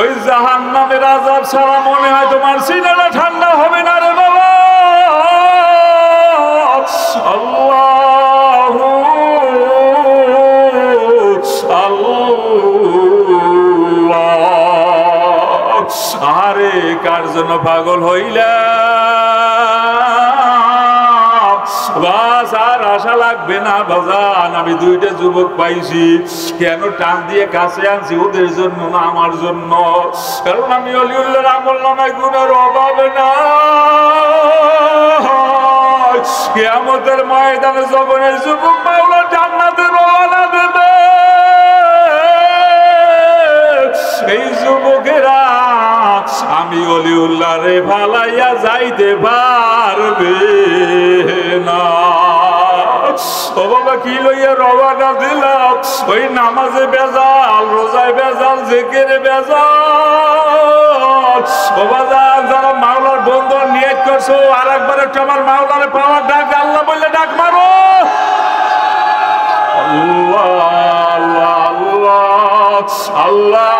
ওই জাহান্নামের আযাব ছাড়া মনে হয় তোমার সিনাটা ঠান্ডা হবে না রে বাবা। আল্লাহু আল্লাহ। আরে কার জন্য পাগল হইলা? বাস আর আশা লাগবে না বাজান। আমি দুইটা যুবক পাইছি, কেন টান দিয়ে কাছে আনছি? ওদের জন্য না, আমার জন্য। কারণ আমি অলিউল্লাহর আমলনামায় গুনার অভাবে না। কিয়ামতের ময়দানে যখন এই যুবক মাওলা জান্নাতে রওনা দেবে, এই যুবকেরা আমি অলিউল্লাহরে ভালাইয়া যাইতে পারবে না। ও বাবা, কি লইয়া রওনা দিলাম? ওই নামাজে বেজাল, রোজায় বেজাল, জিকিরে বেজাল। ও বাবা, যারা মাওলার বন্ধন নিয়ত করছো, আর একবার একটু আমার মাওলারে পাওয়ার ডাক, আল্লাহ বললে ডাক মারো। আল্লাহ আল্লাহ আল্লাহ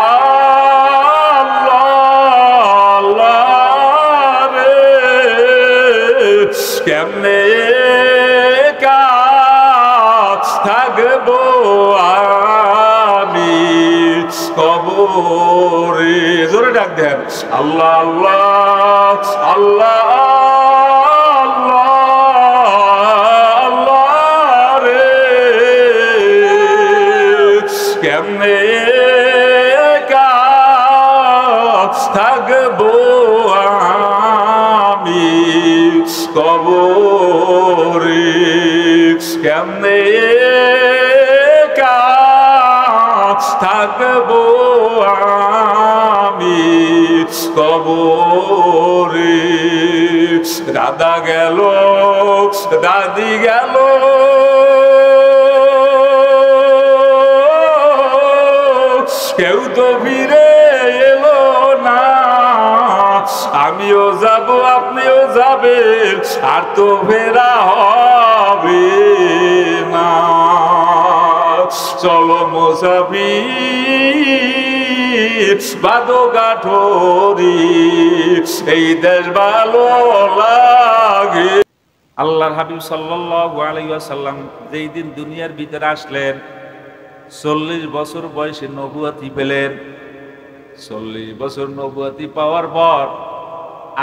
আল্লাহ রে, কেমনে কাজ থাকবো আমি কবরে। জোরে ডাক দেন, আল্লাহ আল্লাহ আল্লাহ আল্লাহ রে, কেমনে কাজ থাকবো আমি কবরে। কেমনে কাজ থাকবো আমি কবরে। দাদা গেল, দাদি গেল, কেউ তো ফিরে এলো না। আমিও যাব, আপনিও যাবেন, আর তো ফেরা হবে না। চলো মুসাফির বাদো গাঠরি, এই দেশ ভালো লাগে। আল্লাহর হাবিব সাল্লাল্লাহু আলাইহি ওয়াসাল্লাম যেই দিন দুনিয়ার ভিতরে আসলেন, 40 বছর বয়সে নবুয়তি পেলেন। 40 বছর নবুয়তি পাওয়ার পর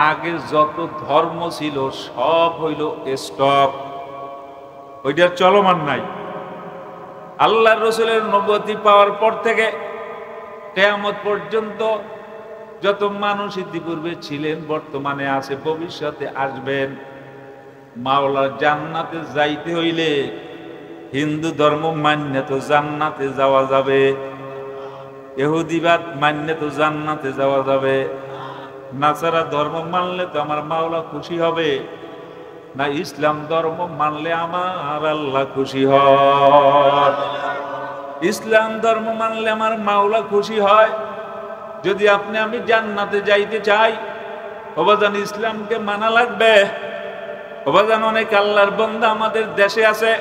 আগে যত ধর্ম ছিল সব হইল স্টপ, ওইটার চলমান নাই। আল্লাহর রাসূলের নবুয়তি পাওয়ার পর থেকে কিয়ামত পর্যন্ত যত মানুষ ইতিপূর্বে ছিলেন, বর্তমানে আছে, ভবিষ্যতে আসবেন, মাওলার জান্নাতে যাইতে হইলে হিন্দু ধর্ম মান্য তো জান্নাতে যাওয়া যাবে, ইহুদিবাদ মান্য তো জান্নাতে যাওয়া যাবে, নাসারা ধর্ম মানলে তো আমার মাওলা খুশি হবে না, ইসলাম ধর্ম মানলে আমার আল্লাহ খুশি হয়। ইসলাম ধর্ম মানলে আমার মাওলা খুশি হয়। যদি আপনি আমি জান্নাতে যাইতে চাই, ওবাজান ইসলামকে মানা লাগবে। ওবাজান অনেক আল্লাহর বান্দা আমাদের দেশে আছে,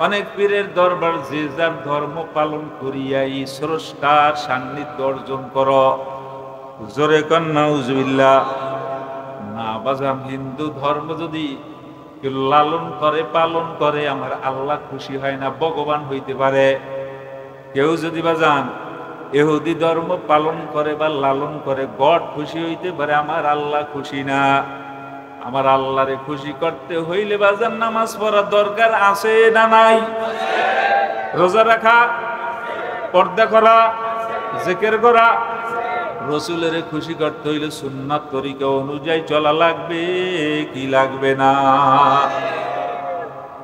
অনেক পীরের দরবার, যে যার ধর্ম পালন করিয়া এই স্রষ্টার সান্নিধ্য অর্জন কর। জোরে কন নাউজুবিল্লাহ। না বাজান, হিন্দু ধর্ম যদি কেউ লালন করে, পালন করে, আমার আল্লাহ খুশি হয় না, ভগবান হইতে পারে। কেউ যদি বাজান ইহুদি ধর্ম পালন করে বা লালন করে, গড খুশি হইতে পারে, আমার আল্লাহ খুশি না। আমার আল্লাহরে খুশি করতে হইলে বাজান নামাজ পড়ার দরকার আছে না নাই? রোজা রাখা, পর্দা করা, জিকির করা। রাসূলের খুশি করতে হইলে সুন্নাত তরিকা অনুযায়ী চলা লাগবে কি লাগবে না?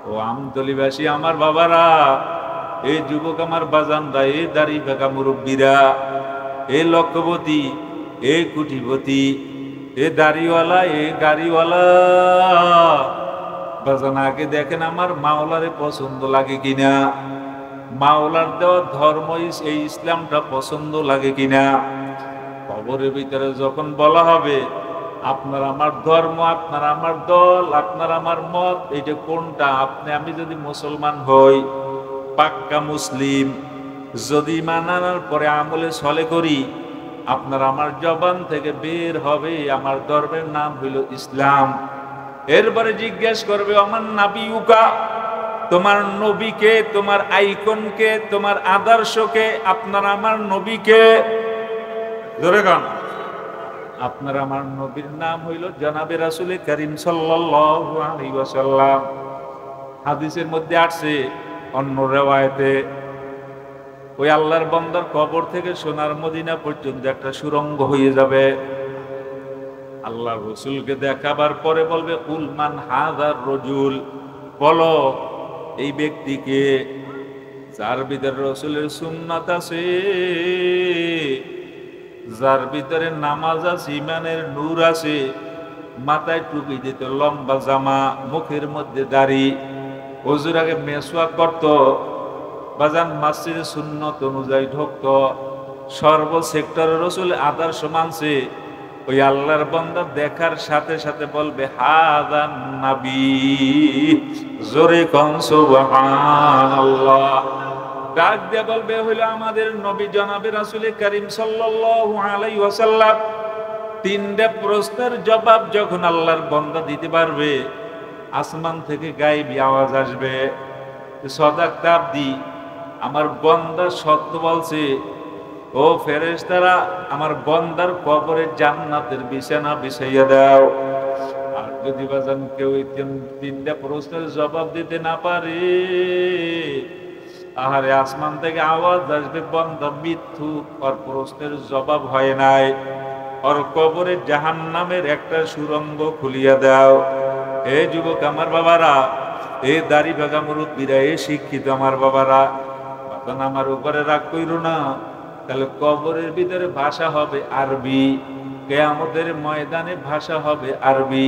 ও আমতলিবাসী আমার বাবারা, এই যুবক আমার বাজানরা, এই দাড়ি বেকা মুরব্বীরা, এই লক্ষপতি, এই কুটিপতি, এ দাড়িওয়ালা, এ গাড়িওয়ালা, বাজান আগে দেখেন আমার মাওলারে পছন্দ লাগে কিনা, মাওলার দেওয়া ধর্ম এই ইসলামটা পছন্দ লাগে কিনা। কবরের ভিতরে যখন বলা হবে আপনার আমার ধর্ম, আপনার আমার দল, আপনার আমার মত, এইটা কোনটা? আপনি আমি যদি মুসলমান হই, পাক্কা মুসলিম, যদি মানানোর পরে আমলে চলে করি, আপনার আমার জবান থেকে বের হবে আমার ধর্মের নাম হইল ইসলাম। এরপরে জিজ্ঞেস করবে আমার নাবিউকা, তোমার নবীকে, তোমার আইকনকে, তোমার আদর্শকে, আপনার আমার নবীকে। জোরে গান। আপনার আমার নবীর নাম হইল জনাবে রাসূল করিম সাল্লাল্লাহু আলাইহি ওয়াসাল্লাম। হাদিসের মধ্যে আসছে অন্য রিওয়ায়াতে, ওই আল্লাহর বান্দার কবর থেকে সোনার মদিনা পর্যন্ত একটা সুড়ঙ্গ হয়ে যাবে। আল্লাহ রসুলকে দেখাবার পরে বলবে কুল মান হাযার রাজুল, বলো এই ব্যক্তিকে যার ভিতরে রসুলের সুন্নাত আছে, যার ভিতরে নামাজ আছে, ইমানের নূর আছে, মাথায় টুপি দিত, লম্বা জামা, মুখের মধ্যে দাড়ি, ওযুর আগে মেসওয়াক করত, বাজান মসজিদে সুন্নত অনুযায়ী ঢুকত, সর্ব সেক্টরে রসুল আদর্শ মানছে। ওই আল্লাহর বান্দা দেখার সাথে সাথে বলবে হাযান নবী, জোরে কোন সুবহানাল্লাহ। ডাক দিয়ে বলবে হইল আমাদের নবী জনাবে রাসূল করিম সাল্লাল্লাহু আলাইহি ওয়াসাল্লাম। তিনটা প্রশ্নের জবাব যখন আল্লাহর বান্দা দিতে পারবে, আসমান থেকে গায়েবী আওয়াজ আসবে, সাদাকতা আবদি, আমার বান্দা সত্য বলছে। ও ফেরেশতারা, আমার বান্দার কবরে জান্নাতের বিছানা বিছাইয়া দাও। আর যদি বাজান কেউ তিনটা প্রশ্নের জবাব দিতে না পারে, আহারে আসমান থেকে আওয়াজ আসবে, বান্দা মিথ্যু, আর প্রশ্নের জবাব হয় নাই, আর কবরে জাহান্নামের একটা সুড়ঙ্গ খুলিয়া দাও। এ যুবক আমার বাবারা, এ দাড়ি ভাগা মুরব্বীরা, এ শিক্ষিত আমার বাবারা, বাজান আমার উপরে রাগ কইরো না। তাহলে কবরের ভিতরে ভাষা হবে আরবি, কিয়ামতের ময়দানে ভাষা হবে আরবি।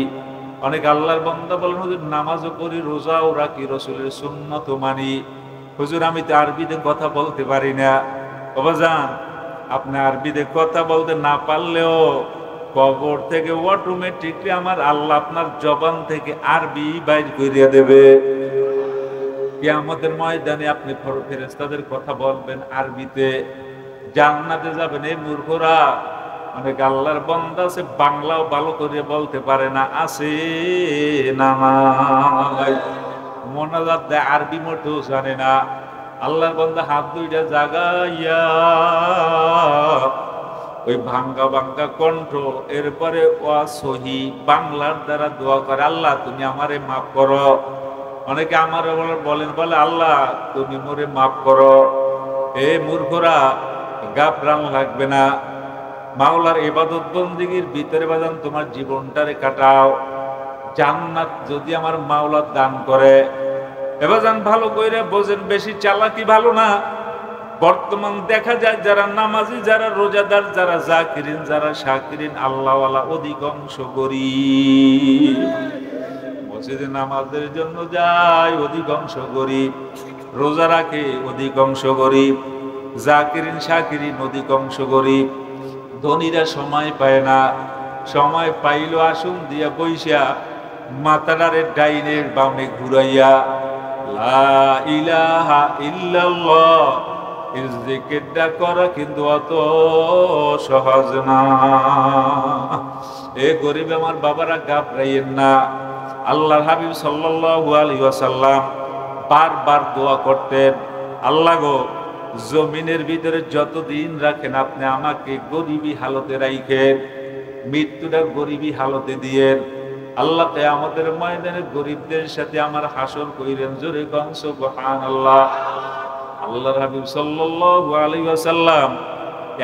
অনেক আল্লাহর বান্দা বলেন হুজুর নামাজও করি, রোজাও রাখি, রসুলের সুন্নত মানি, হুজুর আমি তো আরবিতে কথা বলতে পারি না। বাবাজান, আপনি আরবিতে কথা বলতে না পারলেও কবর থেকে অটোমেটিকলি আমার আল্লাহ আপনার জবান থেকে আরবি বাইর করিয়া দেবে। কিয়ামতের ময়দানে আপনি ফেরেশতাদের কথা বলবেন আরবিতে, জান্নাতে যাবেন। এই মূর্খরা, অনেক আল্লাহর বান্দা আছে বাংলাও ভালো করে বলতে পারে না, আছে না নাই, মোনাজাত দেয় আরবি মোটেও জানে না। আল্লাহর বান্দা হাত দুইটা জাগাইয়া ওই ভাঙ্গা ভাঙ্গা কণ্ঠ, এরপরে সহি বাংলার দ্বারা দোয়া করে, আল্লাহ তুমি আমারে মাফ করো। অনেকে আমার বলেন, বলে আল্লাহ তুমি মোরে মাফ করো। এ মূর্খরা, গাফরান লাগবে না, মাওলার ইবাদত বন্দেগীর ভিতরে বাজান তোমার জীবনটারে কাটাও। জান্নাত যদি আমার মাওলা দান করে, এবাজান ভালো কইরা বোঝেন, বেশি চালাকি ভালো না। বর্তমান দেখা যায় যারা নামাজি, যারা রোজাদার, যারা জাকিরিন, যারা শাকিরিন, আল্লাহওয়ালা অধিকাংশ গরিব। মসজিদে নামাজের জন্য যায় অধিকাংশ গরিব, রোজা রাখে অধিকাংশ গরিব, জাকিরিন শাকিরিন অধিকাংশ গরিব। ধনীরা সময় পায় না, সময় পাইল আসুন দিয়া বইসা মাতাডারে ডাইনের বামে ঘুরাইয়া লা ইলাহা ইল্লাল্লাহ এর জিকিরটা করা কিন্তু অত সহজ না। এ গরিব আমার বাবারা, ঘাবড়াইয়েন না। আল্লাহর হাবিব সাল্লাল্লাহু আলাইহি ওয়াসাল্লাম বারবার দোয়া করতেন, আল্লাহ গো জমিনের ভিতরে যতদিন রাখেন আপনি আমাকে গরিবী হালতে রাখেন, মৃত্যুটা গরিবী হালতে দিয়েন। আল্লাহ কিয়ামতের ময়দানে গরিবদের সাথে আমার হাসর কইরেন, জোরে কোন সুবহানাল্লাহ। আল্লাহর হাবিব সাল্লাল্লাহু আলাইহি ওয়াসাল্লাম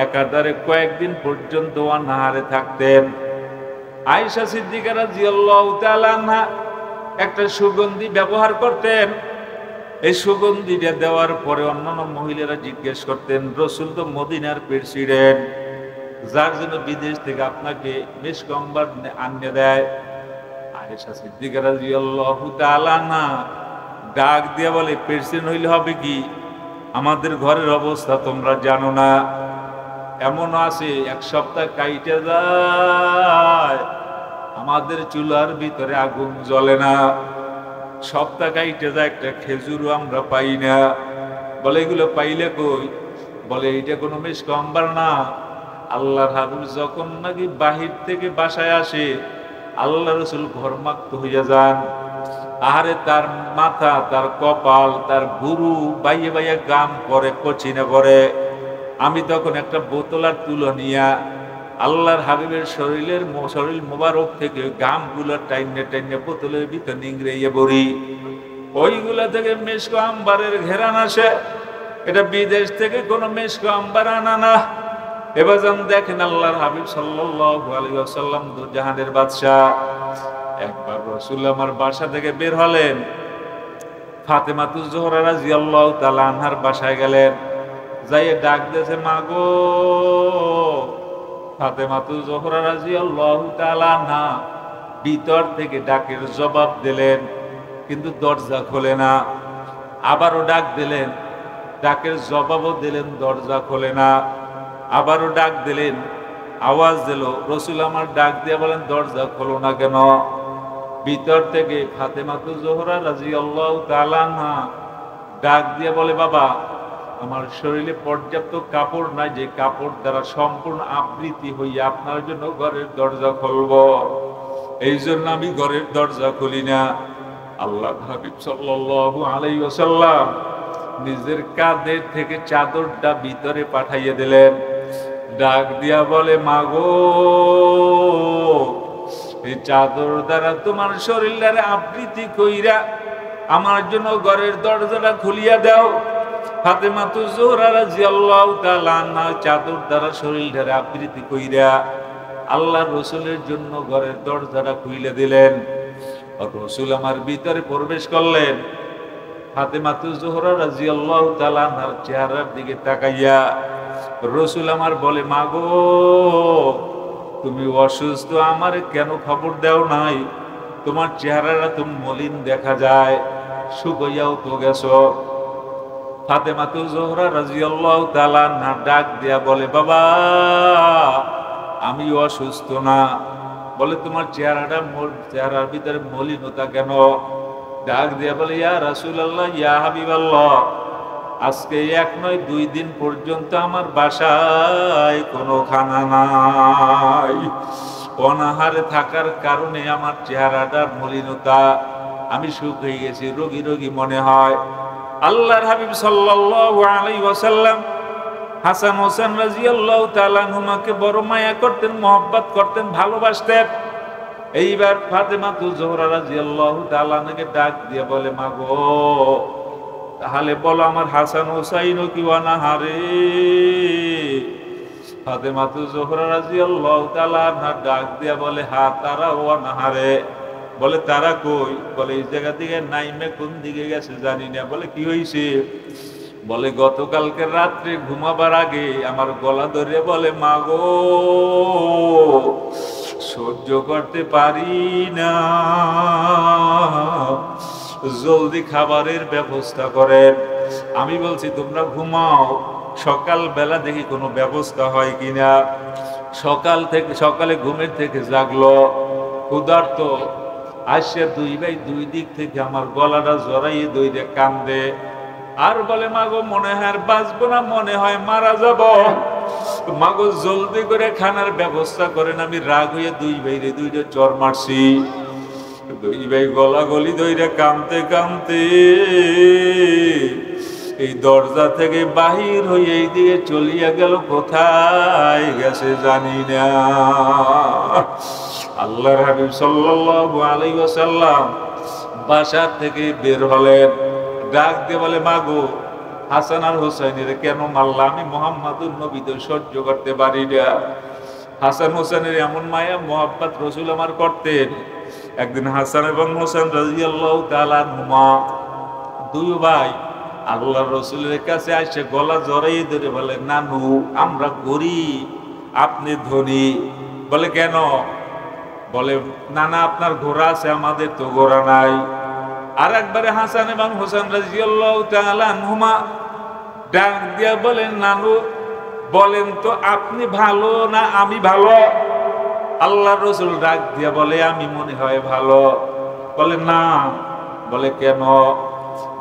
একাধারে কয়েকদিন পর্যন্ত অনাহারে থাকতেন। আয়েশা সিদ্দিকা রাদিয়াল্লাহু তাআলা আনহা একটা সুগন্ধি ব্যবহার করতেন। এই সুগন্ধিটা দেওয়ার পরে অন্যান্য মহিলারা জিজ্ঞেস করতেন, রাসূল তো মদিনার প্রেসিডেন্ট, যার জন্য বিদেশ থেকে আপনাকে মিসকম্বর আনিয়ে দেয়। আয়েশা সিদ্দিকা রাদিয়াল্লাহু তাআলা আনহা ডাক দিয়ে বলে, প্রেসিডেন্ট হইলে হবে কি, আমাদের ঘরের অবস্থা তোমরা জানো না। এমন আছে এক সপ্তাহ কাইটে যায়, আমাদের চুলার ভিতরে আগুন জ্বলে না, সপ্তাহ কাইটে যায়, একটা খেজুরও আমরা পাই না। বলে এগুলো পাইলে কই? বলে এইটা কোনো মিসকম্বর না, আল্লাহর হাবিব যখন নাকি বাহির থেকে বাসায় আসে, আল্লাহ রসুল ঘর্মাক্ত হইয়া যান। আহারে তার মাথা, তার কপাল, তার গুরু বাইয়ে বাইয়ে গাম করে, কচিনে করে। আমি তখন একটা বোতল আর তুলো নিয়া আল্লাহর হাবিবের শরীর মোবারক থেকে গামগুলো টাইনে টাইনে বোতলের ভিতর নিংড়াইয়ে বড়ি। ওইগুলা থেকে মেশকো আম্বারের ঘেরান আসে। এটা বিদেশ থেকে কোনো মেশকো আম্বার আনা না। এবার যেন দেখেন আল্লাহর হাবিব সাল্লাল্লাহু আলাইহি ওয়াসাল্লাম দুজাহানের বাদশাহ। একবার রাসূল আমার বাসা থেকে বের হলেন, ফাতেমাতুজ জোহরা রাদিয়াল্লাহু তাআলা আনহার বাসায় গেলেন। যাইয়ে ডাক দিয়েছে, মা গো। ফাতেমাতুজ জোহরা রাদিয়াল্লাহু তাআলা আনহা ভিতর থেকে ডাকের জবাব দিলেন, কিন্তু দরজা খোলে না। আবারও ডাক দিলেন, ডাকের জবাবও দিলেন, দরজা খোলে না। আবারও ডাক দিলেন, আওয়াজ দিল। রসুল আমার ডাক দিয়ে বলেন, দরজা খোলো না কেন? ভিতর থেকে ফাতেমাতুজ জোহরা রাদিয়াল্লাহু তাআলা আনহা ডাক দিয়ে বলে, বাবা, আমার শরীরে পর্যাপ্ত কাপড় নাই, যে কাপড় দ্বারা সম্পূর্ণ আবৃত্তি হইয়া আপনার জন্য ঘরের দরজা খুলব। এই জন্য আমি ঘরের দরজা খুলি না। আল্লাহ হাবিব সাল্লাল্লাহু আলাইহি ওয়াসাল্লাম নিজের কাঁধের থেকে চাদরটা ভিতরে পাঠাইয়ে দিলেন। ডাক দিয়া বলে, মাগো, এই চাদর দ্বারা তোমার শরীরের আবৃত্তি কইরা আমার জন্য ঘরের দরজাটা খুলিয়া দাও। ফাতেমাতুজ জোহরা রাদিয়াল্লাহু তাআলা আনহা চাদর দ্বারা শরীরের আবৃত্তি কইরা আল্লাহর রাসূলের জন্য ঘরের দরজাটা খুলে দিলেন। রাসূল আমার ভিতরে প্রবেশ করলেন। ফাতেমাতুজ জোহরা রাদিয়াল্লাহু তাআলা আনহার চেহারার দিকে তাকাইয়া রাসূল আমার বলে, মাগো, তুমি অসুস্থ, আমারে কেন খবর দাও নাই? তোমার চেহারাটা তো মলিন দেখা যায়, শুকাইয়াও তো গেছো। ফাতেমাতুজ জোহরা রাদিয়াল্লাহু তাআলা আনহা ডাক দিয়া বলে, বাবা, আমি অসুস্থ না। বলে, তোমার চেহারার ভিতরে মলিনতা কেন? ডাক দিয়া বলে, ইয়া রাসূলুল্লাহ, ইয়া হাবিবাল্লাহ, আজকে 1 নয় 2 দিন পর্যন্ত আমার বাসায় কোনো খানা নাই। অনাহারে থাকার কারণে আমার চেহারাটার মলিনতা, আমি শুকিয়ে গেছি, রোগী রোগী মনে হয়। আল্লাহর হাবিব সাল্লাল্লাহু আলাইহি ওয়াসাল্লাম হাসান হোসেন রাদিয়াল্লাহু তাআলা আনহুমাকে বড় মায়া করতেন, মহব্বত করতেন, ভালোবাসতেন। এইবার ফাতেমাতুজ জোহরা রাদিয়াল্লাহু তাআলা আনহাকে ডাক দিয়ে বলে, মাগো, তাহলে বলো আমার হাসান হোসাইন কি অনাহারে? ফাতেমাতুজ জোহরা রাদিয়াল্লাহু তাআলা আনহা ডাক দিয়া বলে, হ্যাঁ, তারা অনাহারে। বলে, তারা কই? বলে, এই জায়গা থেকে নাইমে কোন দিকে গেছে জানি না। বলে, কি হয়েছে? বলে, গতকালকে রাত্রে ঘুমাবার আগে আমার গলা ধরে বলে, মাগো, সহ্য করতে পারি না, জলদি খাবারের ব্যবস্থা করেন। আমি বলছি, তোমরা ঘুমাও, সকাল বেলা দেখি কোনো ব্যবস্থা হয় কিনা। সকালে ঘুমের থেকে জাগলো, ক্ষুধার্ত, আসে 2 ভাই 2 দিক থেকে আমার গলাটা জড়াইয়ে দইরে কান্দে আর বলে, মাগো, মনে হয় আর বাঁচবো না, মনে হয় মারা যাব। মাগো, জলদি করে খানার ব্যবস্থা করেন। আমি রাগ হয়ে 2 ভাইরে 2টা চর মারছি। 2 ভাই গলা গলি দইরে কাঁদতে কাঁদতে এই দরজা থেকে বাহির হয়ে এই দিকে চলিয়া গেল। কোথায় গেছে জানি না। আল্লাহর হাবিব সাল্লাল্লাহু আলাইহি ওয়াসাল্লাম বাসা থেকে বের হলেন। ডাক দিয়ে বলে, মাগো, হাসান আর হোসেনের কেন মারলা? আমি মুহাম্মাদুর নবী তো সহ্য করতে পারি না। হাসান হোসেনের এমন মায়া মোহাব্বত রাসূল আমার করতেন। একদিন হাসান এবং হোসেন রাদিয়াল্লাহু তাআলা আনহুমা 2 ভাই আল্লাহর রাসূলের কাছে এসে গলা জড়াইয়ে ধরে বলে, নানু, আমরা গরিব, আপনি ধনী। বলে, কেন? বলে, নানা, আপনার ঘোড়া আছে, আমাদের তো ঘোড়া নাই। আর একবারে হাসান এবং হোসেন রাদিয়াল্লাহু তাআলা আনহুমা ডাক দিয়া বলেন, নানু, বলেন তো আপনি ভালো না আমি ভালো? আল্লাহর রাসূল ডাক দিয়া বলে, আমি মনে হয় ভালো। বলে, না। বলে, কেন?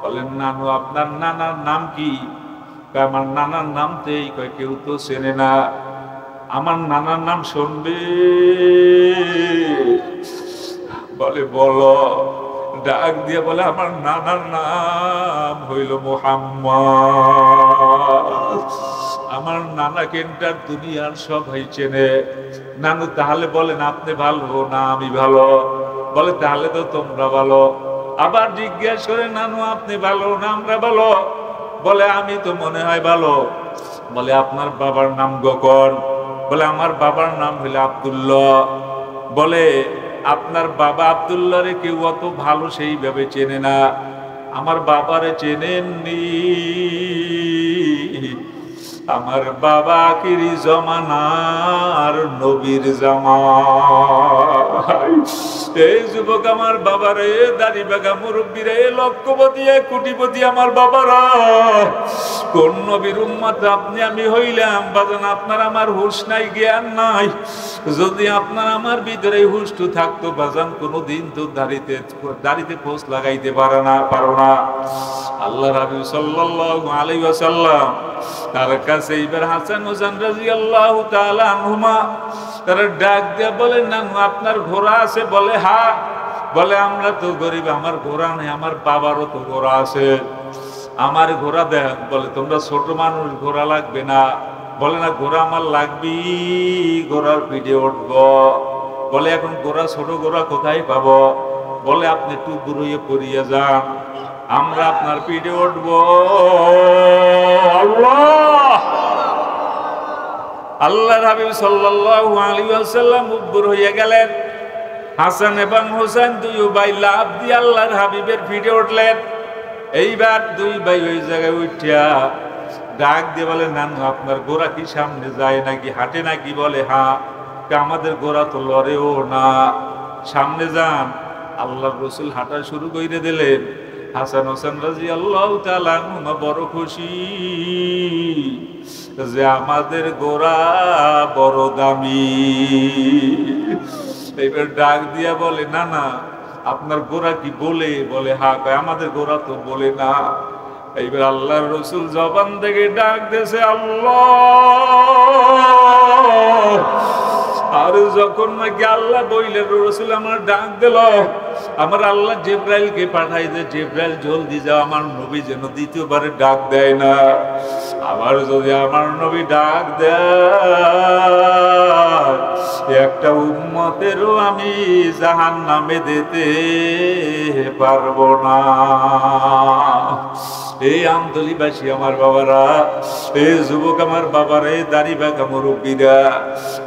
বলেন, নানু, আপনার নানার নাম কি? আমার নানার নাম তো এই, কেউ তো চেনে না। আমার নানার নাম শুনবে? বলে বলো। ডাক দিয়ে বলে আমার নানার নাম হইল মুহাম্মদ। আমার নানা কেন্টার দুনিয়ার সবাই চেনে। নানু তাহলে বলেন আপনি ভালো না আমি ভালো? বলে তাহলে তো তোমরা ভালো। আবার জিজ্ঞেস করে নানু আপনি ভালো না আমরা ভালো? বলে আমি তো মনে হয় ভালো। বলে আপনার বাবার নাম গোকন? বলে আমার বাবার নাম হইল আব্দুল্লাহ। বলে আপনার বাবা আব্দুল্লাহ রে কেউ অত ভালো সেইভাবে চেনে না, আমার বাবারে চেনেননি। আমার বাবা আখিরি জমানার নবীর জামাই। এই যুবক আমার বাবারে, দাড়ি বাগা মুরব্বীরে, লক্ষপতি কোটিপতি আমার বাবারা, কোন নবীর উম্মত আপনি আমি হইলাম? বাজান আপনার আমার হুঁশ নাই, জ্ঞান নাই। যদি আপনার আমার ভিতরে হুঁশটু থাকতো বাজান, কোনোদিন তো দাড়িতে পোস্ট লাগাইতে পারো না। আল্লাহ রাসূল সাল্লাল্লাহু আলাইহি ওয়াসাল্লাম তার কাছে এবার হাসান হোসেন রাদিয়াল্লাহু তাআলা আনহুমা তারা ডাক দিয়ে বলে নানু আপনার ঘোড়া আছে? বলে হ্যাঁ। বলে আমরা তো গরিব, আমার ঘোড়া নেই, আমার বাবারও তো ঘোড়া আছে, আমার ঘোড়া দেন। বলে তোমরা ছোট মানুষ, ঘোড়া লাগবে না। বলে না ঘোড়া আমার লাগবে, ঘোড়ার পিঠে উঠবো। বলে এখন ঘোড়া, ছোট ঘোড়া কোথায় পাবো? বলে আপনি একটু দূরে পড়িয়ে যান, আমরা আপনার পিঠে উঠবো। আল্লাহর হাবিব সাল্লাল্লাহু আলাইহি ওয়াসাল্লাম উদ্বুর হয়ে গেলেন। হাসান এবং হোসেন দুই ভাই লাফ দিয়ে আল্লাহর হাবিবের পিঠে উঠলেন। এইবার দুই ভাই ওই জায়গায় উঠিয়া ডাক দিয়ে বলে নানু আপনার ঘোড়া কি সামনে যায় নাকি হাঁটে নাকি? বলে হ্যাঁ। আমাদের ঘোড়া তো লড়েও না, সামনে যান। আল্লাহর রাসূল হাঁটা শুরু করে দিলেন। হাসান হোসেন রাদিয়াল্লাহু তাআলা আনহুমা বড় খুশি যে আমাদের ঘোড়া বড় দামি। এবার ডাক দিয়া বলে না না আপনার ঘোড়া কি বলে? বলে হ্যাঁ। আমাদের ঘোড়া তো বলে না। এইবার আল্লাহর রাসূল জবান থেকে ডাক দিয়েছে আল্লাহ। আর যখন নাকি আল্লাহ বইলেন রাসূল আমার ডাক দিল, আমার আল্লাহ জিবরাইলকে পাঠাই যে জিবরাইল জলদি যাও, আমার নবী যেন দ্বিতীয়বারে ডাক দেয় না। আবার যদি আমার নবী ডাক দেয়, একটা উম্মতেরও আমি জাহান্নামে দিতে পারবো না। এই আমতলীবাসী আমার বাবারা, এই যুবক আমার বাবারা, এই দাড়ি বাঁকা মুরব্বীরা,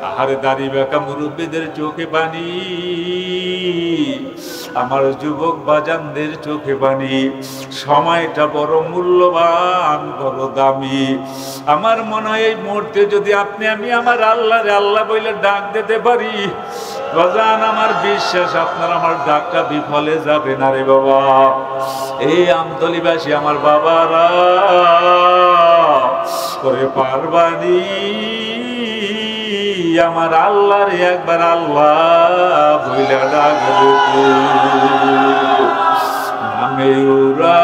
আহারে দাড়ি বাঁকা মুরব্বীদের চোখে পানি, আমার যুবক বাজানদের চোখে পানি। সময়টা বড় মূল্যবান, বড় দামি। আমার মনে হয় এই মুহূর্তে যদি আপনি আমি আমার আল্লাহরে আল্লাহ বইলে ডাক দিতে পারি বাজান, আমার বিশ্বাস আপনার আমার ডাকটা বিফলে যাবে না রে বাবা। এই আমতলীবাসী আমার বাবারা করে পারবানি আমার আল্লাহর একবার আল্লাহ বইলা ডাক দিতে। নামে উরা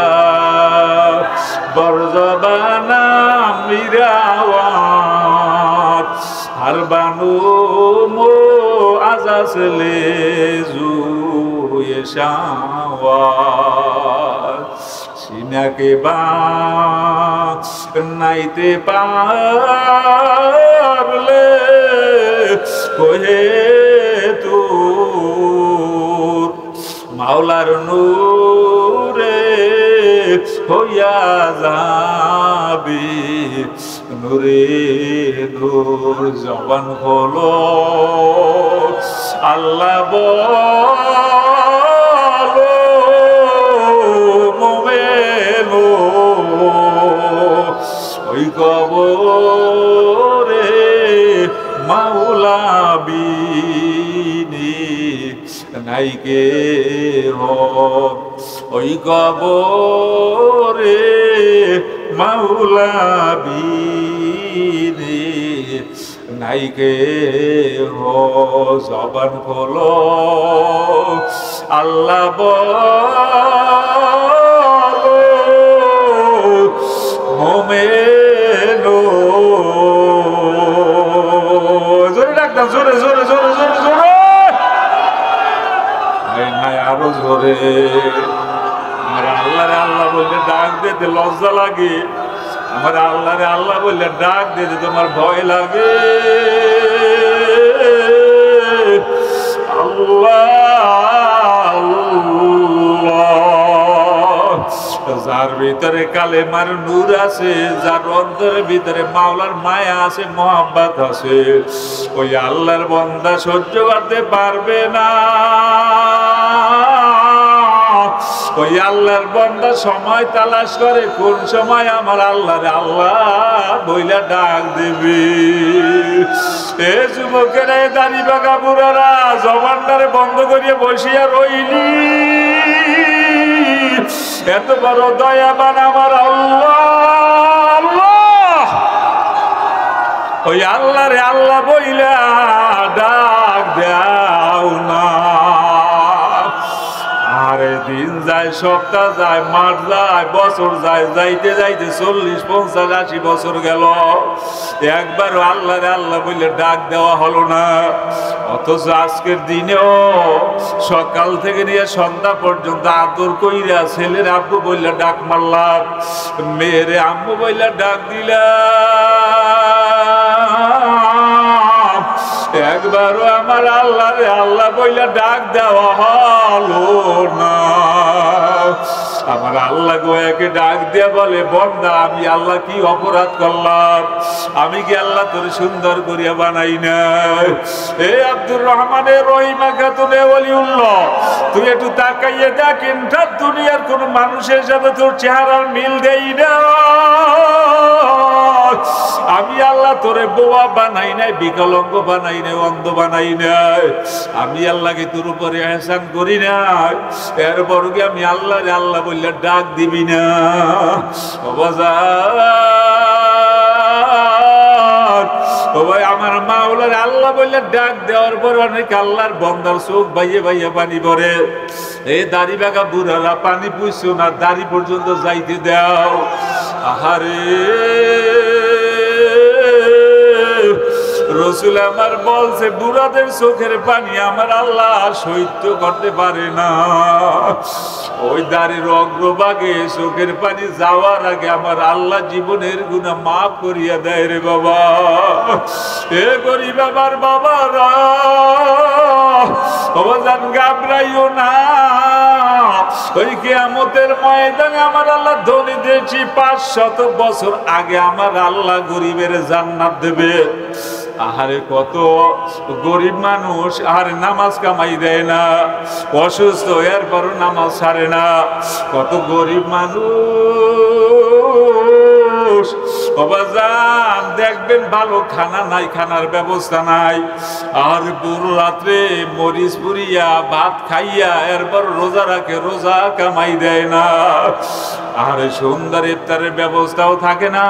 বরজবানা মিরাওয়াত আর বানু মো আজাসলে জুয়ে শাওয়াত সিনাকে বা নাইতে পারলে কোহে তোর মাওলার নূরে হইয়া যাবি নূরে নূর। জবান হলো আল্লাহ বলো মোমেনো, ওই কবরে মাওলা বিনি নাইকে হোক, ওই কবরে মাওলা বিনি নাইকে হো। জবান খোলো আল্লাহ বলো মোমেনো। না, জোরে জোরে জোরে জোরে জোরে, নাই আরো জোরে। আমার আল্লাহরে আল্লাহ বললে ডাক দিতে লজ্জা লাগে, আমার আল্লাহরে আল্লাহ বললে ডাক দিতে তোমার ভয় লাগে। যার ভিতরে কালেমার নূর আছে, যার অন্তরের ভিতরে মাওলার মায়া আছে, মোহাব্বত আছে, ওই আল্লাহর বান্দা সহ্য করতে পারবে না। ওই আল্লাহর বান্দা সময় তালাশ করে, কোন সময় আমার আল্লাহরে আল্লাহ বইলা ডাক দেবে। এ যুবকেরা, এ দাড়ি বাঁকা বুড়ারা, জবানটারে বন্ধ করিয়া বসিয়া রইলি। এত বড় দয়াবান আমার আল্লাহ, আল্লাহ, ওই আল্লাহরে আল্লাহ বইলা ডাক দাও না। আরে দিন যায়, সপ্তাহ যায়, মাস যায়, বছর যায়, যাইতে যাইতে 40, 50, 80 বছর গেল, একবারও আল্লাহরে আল্লাহ বলে ডাক দেওয়া হলো না। অথচ আজকের দিনেও সকাল থেকে নিয়ে সন্ধ্যা পর্যন্ত আদর কইরা ছেলের আব্বু বললে ডাক মারলাম, মেয়েরে আম্মু বললে ডাক দিলাম, একবারও আমার আল্লাহরে আল্লাহ বইলা ডাক দেওয়া হলো না। আমার আল্লাহ গোয়াকে ডাক দিয়ে বলে, বন্দা আমি আল্লাহ কি অপরাধ করলাম? আমি কি আল্লাহ তোর সুন্দর করিয়া বানাই না? এ আব্দুর রহমানের রহিমা খাতুনে ওলিউল্লাহ, তুই একটু তাকাইয়ে দেখ, ইন্টার দুনিয়ার কোন মানুষের সাথে তোর চেহারার মিল দেই না। আমি আল্লাহ তোরে বোয়া বানাই নাই, বিকলাঙ্গ বানাই নাই, অন্ধ বানাই নাই। আমি আল্লাহকে তোর উপরে এহসান করি নাই, এরপর কি আমি আল্লাহরে আল্লাহ বললে ডাক দিবি না? ও ভাই, আমার মাওলার আল্লাহ বললে ডাক দেওয়ার পর অনেক আল্লাহর বান্দার চোখ বাইয়ে বাইয়ে পানি পড়ে। এই দাড়ি বাঁকা বুড়ারা পানি পুইছো না, দাড়ি পর্যন্ত যাইতে দাও। আহারে, রসুল আমার বলছে, বুড়াদের চোখের পানি আমার আল্লাহ সহ্য করতে পারে না। ওই দাড়ির অগ্রভাগে চোখের পানি যাওয়ার আগে আমার আল্লাহ জীবনের গুনাহ মাফ করিয়া দেয় রে বাবা। এ গরিব আমার বাবারা, বাবাজান ঘাবড়াইও না। ওই কিয়ামতের ময়দানে আমার আল্লাহ ধনী দিয়েছি, 500 বছর আগে আমার আল্লাহ গরিবের জান্নাত দেবে। আহারে, কত গরিব মানুষ আর নামাজ কামাই দেয় না, অসুস্থ এরপরও নামাজ ছাড়ে না। কত গরিব মানুষ বাবাজান দেখবেন ভালো খানা নাই, খানার ব্যবস্থা নাই, আর পুরো রাত্রে মরিচ পুরিয়া ভাত খাইয়া এরপর রোজা রাখে, রোজা কামাই দেয় না। আর সুন্দর ইফতারের ব্যবস্থাও থাকে না,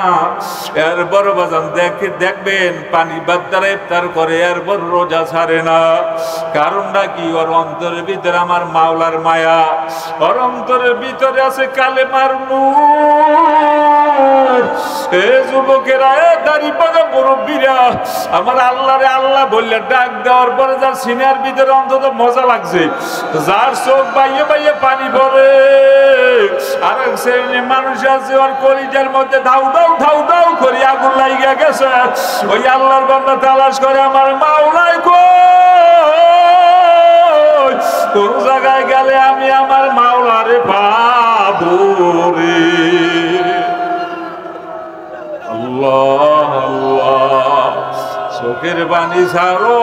এরপর বাজান দেখবেন পানি বাদ দ্বারা ইফতার করে, এরপর রোজা ছাড়ে না। কারণটা কি? ওর অন্তরের ভিতরে আমার মাওলার মায়া, ওর অন্তরের ভিতরে আছে কালেমার নূর। এ যুবকেরা, এ দাড়ি পাকা মুরব্বীরা, আমার আল্লাহরে আল্লাহ বললে ডাক দেওয়ার পরে যার সিনার ভিতরে অন্তত মজা লাগছে, যার চোখ বাইয়ে বাইয়ে পানি পড়ে, আর এক শ্রেণীর মানুষ আছে ওর কলিজার মধ্যে ধাউ দাউ ধাউ দাউ করে আগুন লাগিয়া গেছে। ওই আল্লাহর বান্দা তালাশ করে, আমার মাওলাই কই, কোন জায়গায় গেলে আমি আমার মাওলারে পাবো রে? আল্লাহ আল্লাহ, চোখের পানি ছাড়ো,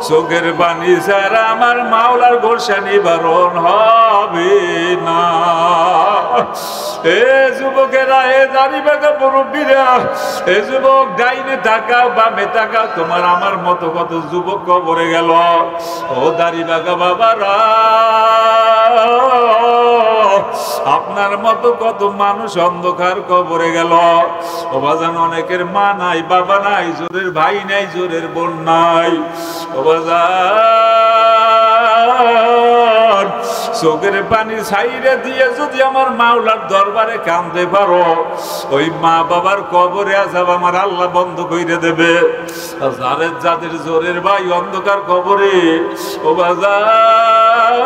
চোখের পানি ছাড়া আমার মাওলার গোসা নিবারণ হবে না। এ যুবকেরা, এ দাড়ি বাঁকা মুরব্বীরা, এ যুবক ডাইনে তাকাও বামে তাকাও, তোমার আমার মতো কত যুবক কবরে গেল। ও দাড়ি বাঁকা বাবারা, আপনার মতো কত মানুষ অন্ধকার কবরে গেল। ও বাজান, অনেকের মা নাই, বাবা নাই, জোরের ভাই নাই, জোরের বোন নাই। ও বাজান, চোখের পানি ছাইরে দিয়ে যদি আমার মাওলার দরবারে কাঁদতে পারো, ওই মা বাবার কবরে আযাব আমার আল্লাহ বন্ধ করে দেবে। যাদের জোরের ভাই অন্ধকার কবরে, ও বাজার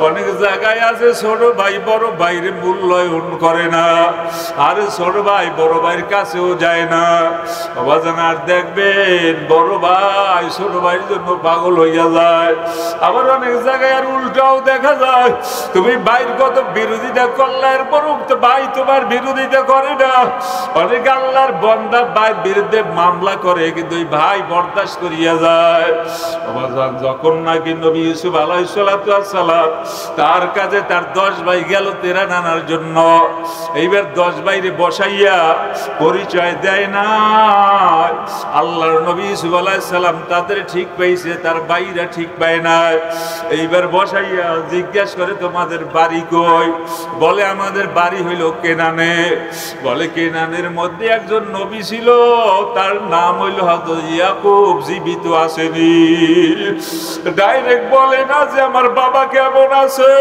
অনেক জায়গায় আছে ছোট ভাই বড় ভাইরে মূল্যায়ন করে না, আর ছোট ভাই বড় ভাইয়ের কাছেও যায় না। বাজান আর দেখবেন বড় ভাই ছোট ভাইয়ের জন্য পাগল হইয়া যায়। আবার অনেক জায়গায় আর উল্টাও দেখা যায়, তুমি ভাইয়ের কত বিরোধিতা করলে এরপরও তো ভাই তোমার বিরোধিতা করে না। অনেক আল্লাহর বান্দা ভাইয়ের বিরুদ্ধে মামলা করে, কিন্তু ওই ভাই বরদাস্ত করিয়া যায়। বাজান যখন নাকি নবী ইউসুফ আলাইহিস সালাতু ওয়াস সালাম তার কাছে তার 10 ভাই গেল তেরা নানার জন্য, এইবার 10 ভাইরে বসাইয়া পরিচয় দেয় না। আল্লাহর নবী ইউসুফ আলাইহিস সালাম তাদের ঠিক পাইছে, তার ভাইরা ঠিক পায় না। এইবার বসাইয়া জিজ্ঞাসা করে তোমাদের বাড়ি কই? বলে আমাদের বাড়ি হইল কেনানে। বলে কেনানের মধ্যে একজন নবী ছিল, তার নাম হইল হযরত ইয়াকুব, জীবিত আসেনি। ডাইরেক্ট বলে না যে আমার বাবা কেমন আছে।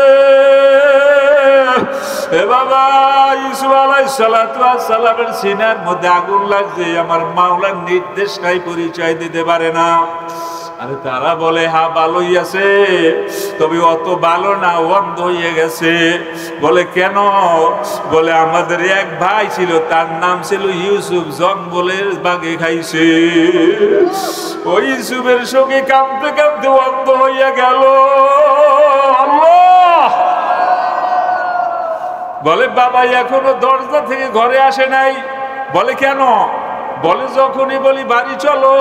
এ বাবা ইউসুফ আলাইহিস সালাতু ওয়াস সালামের সিনার মধ্যে আগুন লাগছে, আমার মাওলার নির্দেশ নাই পরিচয় দিতে পারে না। আরে তারা বলে হ্যাঁ ভালোই আছে, তবে অত ভালো না, অন্ধ হয়ে গেছে। বলে কেন? বলে আমাদের এক ভাই ছিল, তার নাম ছিল ইউসুফ, জঙ্গলের বাঘে খাইছে। ওই ইউসুফের সঙ্গে কাঁদতে কাঁদতে অন্ধ হইয়া গেল। আল্লাহ বলে বাবা এখনো দরজা থেকে ঘরে আসে নাই। বলে কেন? বলে যখনই বলি বাড়ি চলো,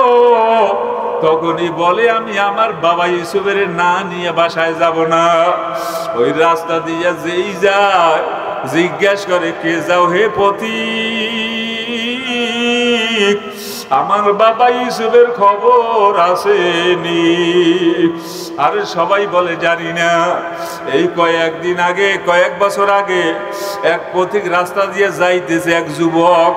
তখনই বলে আমি আমার বাবা ইউসুফের না নিয়ে বাসায় যাব না। ওই রাস্তা দিয়ে যেই যায় জিজ্ঞাসা করে কে যাও হে পথিক, আমার বাবা ইউসুফের খবর আসেনি। আরে সবাই বলে জানি না। এই কয়েকদিন আগে, কয়েক বছর আগে এক পথিক রাস্তা দিয়ে যাইতেছে, এক যুবক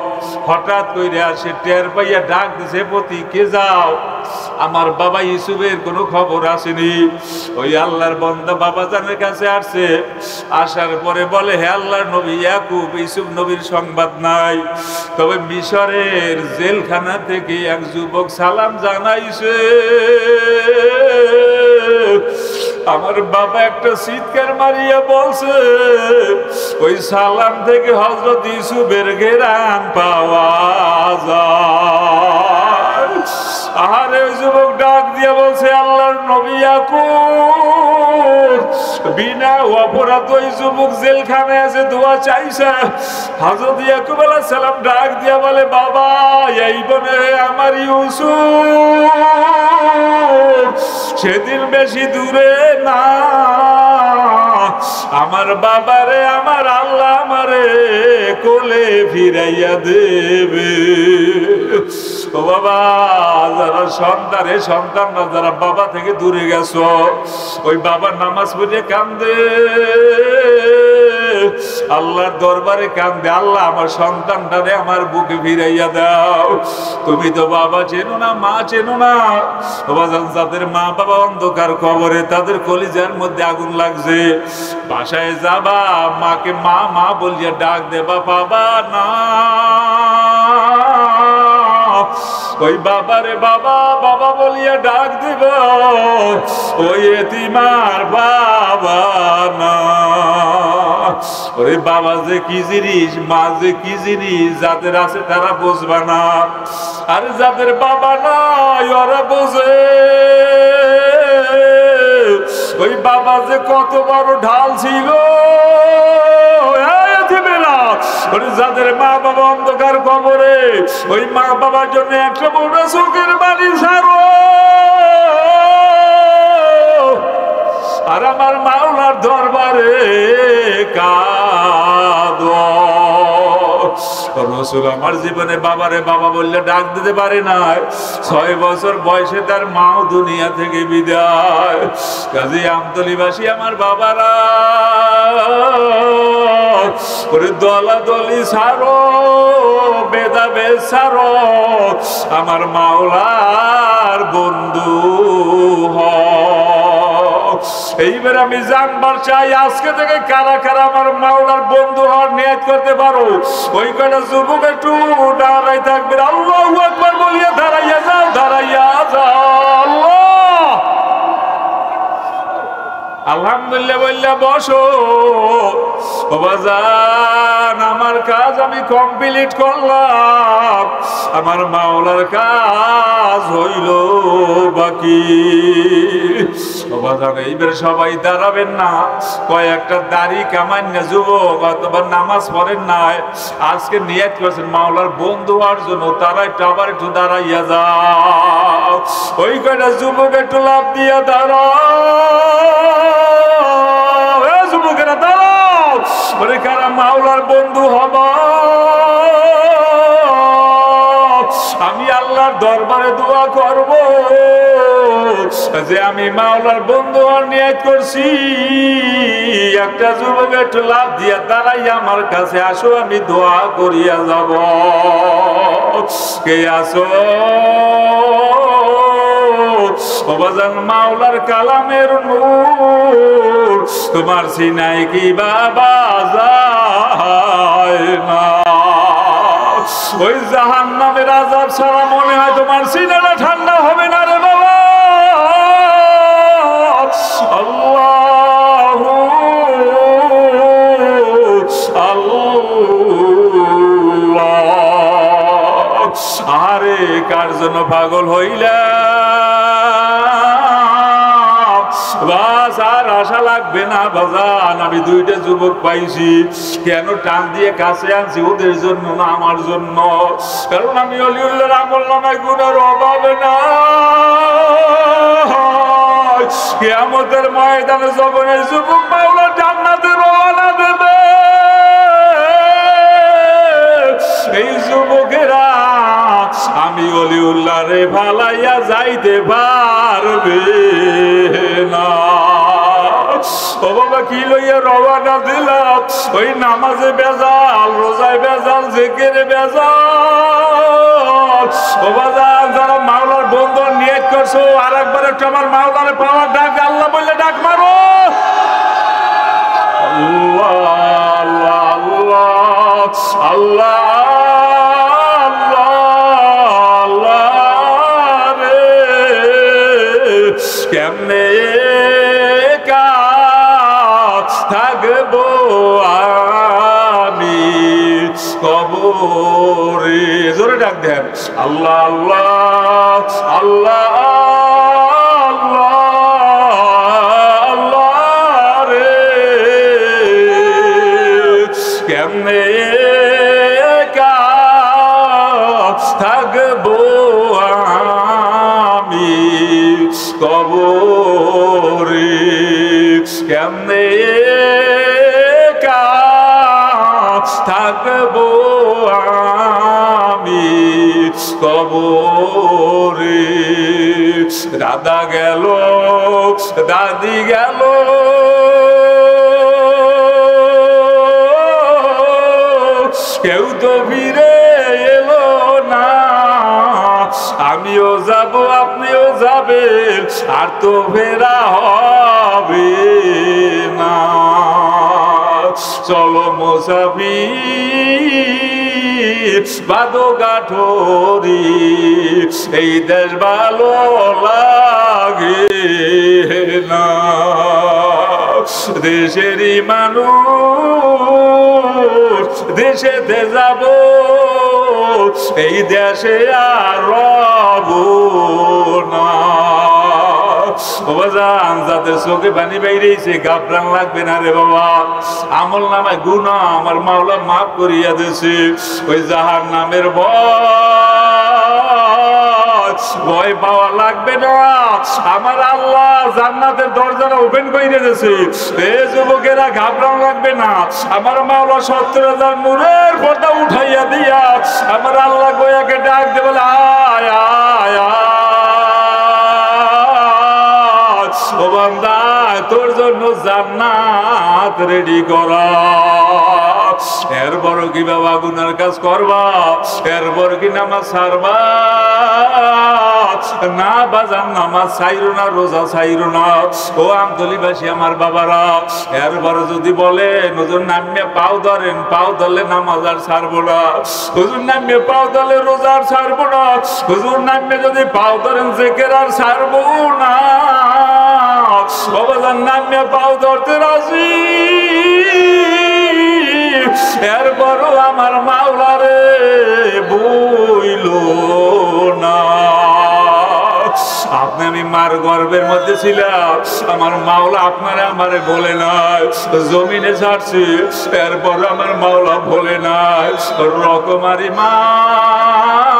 হঠাৎ করে আসে, টের পাইয়া ডাক দিছে পথিক কে যাও, আমার বাবা ইউসুফের কোনো খবর আসেনি। ওই আল্লাহর বান্দা বাবা জানের কাছে আসছে, আসার পরে বলে হে আল্লাহর নবী ইয়াকুব, ইউসুফ নবীর সংবাদ নাই, তবে মিশরের জেলখানা থেকে এক যুবক সালাম জানাইছে। আমার বাবা একটা চিৎকার মারিয়া বলছে ওই সালাম থেকে হযরত ইউসুফের ঘেরান পাওয়া যায়। আরে ওই যুবক ডাক দিয়ে বলছে আল্লাহর নবী ইয়াকুব, বিনা অপরাধ ওই যুবক জেলখানায় আছে, দোয়া চাইছে। হযরত ইয়াকুব আলাইহিস সালাম ডাক দিয়া বলে বাবা এই বনে আমার ইউসুফ সেদিন বেশি দূরে না, আমার বাবারে আমার আল্লাহ আমারে কোলে ফিরাইয়া দেবে। ও বাবা, যারা সন্তানরা যারা বাবা থেকে দূরে গেছো, ওই বাবার নামাজ পড়ে কান্দে, আল্লাহর দরবারে কান্দে, আল্লাহ আমার সন্তানটারে আমার বুকে ফিরাইয়া দাও। তুমি তো বাবা চেনো না, মা চেনো না। যাদের মা বাবা অন্ধকার কবরে, তাদের কলিজার মধ্যে আগুন লাগছে, বাসায় যাবা মাকে মা মা বলিয়া ডাক দেবা, বাবা না, ওই বাবারে বাবা বাবা বলিয়া ডাক দিব, ওই এতিমার বাবা না। ওরে বাবা যে কি জিনিস, মা যে কি জিনিস, যাদের আছে তারা বুঝবা না, আর যাদের বাবা নাই ওরা বোঝে। ওই বাবা যে কত বড় ঢাল ছিল, যাদের মা বাবা অন্ধকার কবরে, ওই মা বাবার জন্য একটা বড় চোখের বাড়ি ছাড়ো। আর আমার মাওলার দরবারে কাঁদো। রাসূল আমার জীবনে বাবারে বাবা বললে ডাক দিতে পারে না। 6 বছর বয়সে তার মাও দুনিয়া থেকে বিদায়। কাজী আমতলীবাসী আমার বাবারা, ওরে দলাদলি ছাড়ো, ভেদাভেদ ছাড়ো, আমার মাওলার বন্ধু হও। এইবার আমি জানবার চাই আজকে থেকে কারা কারা আমার মাওলার বন্ধু হওয়ার নিয়ত করতে পারো। ওই কয়টা যুবক একটু দাঁড়াই থাকবে, আল্লাহু আকবার বলিয়া দাঁড়াইয়া যাও, দাঁড়াইয়া যাও। আল্লাহ আলহামদুলিল্লাহ বললা বসো। ও বাজান, আমার কাজ আমি কমপ্লিট করলাম, আমার মাওলার কাজ হইল বাকি। ও বাজান, এইবার সবাই দাঁড়াবেন না, কয়েকটা দাড়ি কামান্য যুবক অথবা নামাজ পড়েন নাই, আজকে নিয়ত করছেন মাওলার বন্ধু হওয়ার জন্য, তারা একটু আবার একটু দাঁড়াইয়া যাও। ওই কয়টা যুবক একটু লাভ দিয়া দাঁড়াও, যুবকেরা দাঁড়াও। ওরে কারা মাওলার বন্ধু হবা, আমি আল্লাহর দরবারে দোয়া করব যে আমি মাওলার বন্ধু হওয়ার নিয়ত করছি। একটা যুবক একটু লাভ দিয়া দাঁড়াই আমার কাছে আসো, আমি দোয়া করিয়া যাব। কে আসো? ও বাজান, মাওলার কালামের নূর তোমার সিনাই কি বাবা যায় না? ওই জাহান্নামের আযাব ছাড়া মনে হয় তোমার সিনাটা ঠান্ডা হবে না রে বাবা। আল্লাহু আল্লাহ। আরে কার জন্য পাগল হইলা? বাস আর আশা লাগবে না বাজান, আমি দুইটা যুবক পাইছি, কেন টান দিয়ে কাছে আনছি ওদের জন্য না আমার জন্য, কারণ আমি অলিউল্লাহর আমলনামায় গুনার অভাবে না। কিয়ামতের ময়দানে যখন এই যুবক মাওলা জান্নাতে রওনা দেবে, এই যুবকেরা আমি অলিউল্লাহরে ভালাইয়া যাইতে পারবে না। ও বাবা, কি লইয়া রওনা দিলাম? ওই নামাজে বেজাল, রোজায় বেজাল, জিকিরে বেজাল। ও বাবা, যারা মাওলার বন্ধু নিয়ত করছো, আর একবার একটু আমার মাওলারে পাওয়ার ডাক, আল্লাহ বললে ডাক মারো। আল্লাহ আল্লাহ আল্লাহ আল্লাহ। কেমনে থাকবো আমি কবরে? জোরে ডাক দেন, আল্লাহ আল্লাহ আল্লাহ আল্লাহ রে। কেমনে থাকবো আমি কবরে? কেমনে থাকবো আমি কবরে? দাদা গেল, দাদি গেল, কেউ তো ফিরে এলো না। আমিও যাব, আপনিও যাবেন, আর তো ফেরা হবে না। চলো মুসাফির বাঁধো গাঠরি, এই দেশ ভালো লাগে না। দেশেরই মানুষ দেশেতে যাব, এই দেশে আর রব না। যাদের চোখে পানি বাইরেছে গাবরান লাগবে না রে বাবা, আমল নামায় গুনাহ আমার মাওলা মাফ করিয়া দিয়েছে। ওই জাহান্নামের ভয় পাওয়া লাগবে না, আমার আল্লাহ জান্নাতের দরজাটা ওপেন করে দিয়েছে। এই যুবকেরা ঘাবড়ানো লাগবে না, আমার মাওলা 70,000 নূরের পর্দা উঠাইয়া দিয়া আমার আল্লাহ গোয়াকে ডাক দে, বলে আয় আয় ও বান্দা, তোর জন্য জান্নাত রেডি করা। এরপর কি বাবা গুনার কাজ করবা? এরপর কি নামাজ ছাড়বা? না বাজান, নামাজ ছাইরো না, রোজা ছাইরো না। ও আমতলীবাসী আমার বাবারা, এরপরে যদি বলে হুজুর নামিয়ে পাও ধরেন, পাও ধরলে নামাজ আর ছাড়বো না, হুজুর নামিয়ে পাও ধরলে রোজা আর ছাড়বো না, হুজুর নামিয়ে যদি পাও ধরেন জিকির আর ছাড়বো না, বাবাজান নামিয়ে পাও ধরতে রাজি, এরপরও আমার মাওলারে বইল না। আপনি আমি মার গর্ভের মধ্যে ছিলাম, আমার মাওলা আপনারা আমারে বলে নাই, জমিনে ছাড়ছি, এরপর আমার মাওলা বলে নাই। রকমারি মাছ,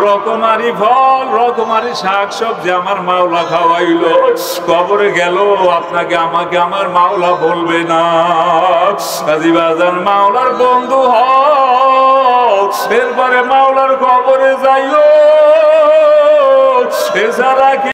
রকমারি ফল, রকমারি শাক সবজি আমার মাওলা খাওয়াইলো, কবরে গেল আপনাকে আমাকে আমার মাওলা বলবে না। কাজীবাজান মাওলার বন্ধু হও, এরপরে মাওলার কবরে যাইও, এছাড়া